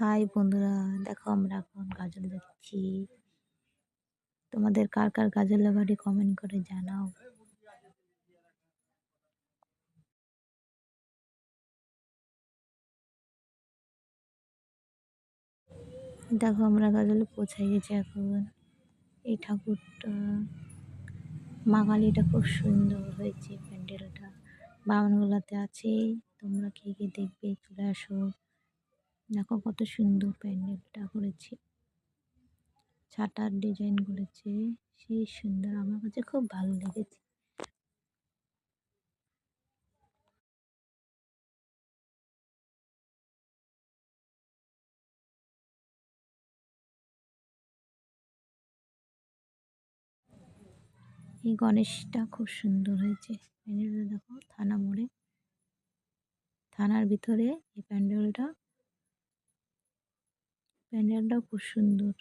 High বন্ধুরা, দেখো আমরা এখন গাজল যাচ্ছি। তোমাদের কার কার গাজলের বাড়ি কমেন্ট করে জানাও। দেখো আমরা গাজলে পৌঁছে গেছি এখন। এই ঠাকুরটা মা কালীটা খুব সুন্দর হয়েছে, প্যান্ডেলটা বাগানগুলোতে আছে। তোমরা কে কে দেখবে চলে আসো। দেখো কত সুন্দর প্যান্ডেলটা করেছে, ছাতার ডিজাইন করেছে, সেই সুন্দর, আমার কাছে খুব ভালো লেগেছে। এই গণেশটা খুব সুন্দর হয়েছে। প্যান্ডেলটা দেখো, থানা মোড়ে, থানার ভিতরে এই প্যান্ডেলটাও খুব সুন্দর।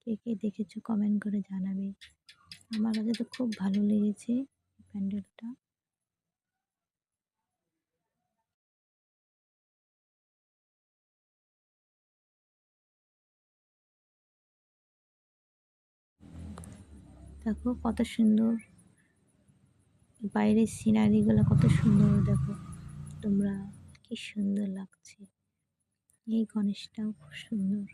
কে কে দেখেছো কমেন্ট করে জানাবে। আমার কাছে তো খুব ভালো লেগেছে এই প্যান্ডেলটা। দেখো কত সুন্দর, বাইরের সিনারিগুলো কত সুন্দর দেখো তোমরা, কি সুন্দর লাগছে। এই গণেশটাও খুব সুন্দর।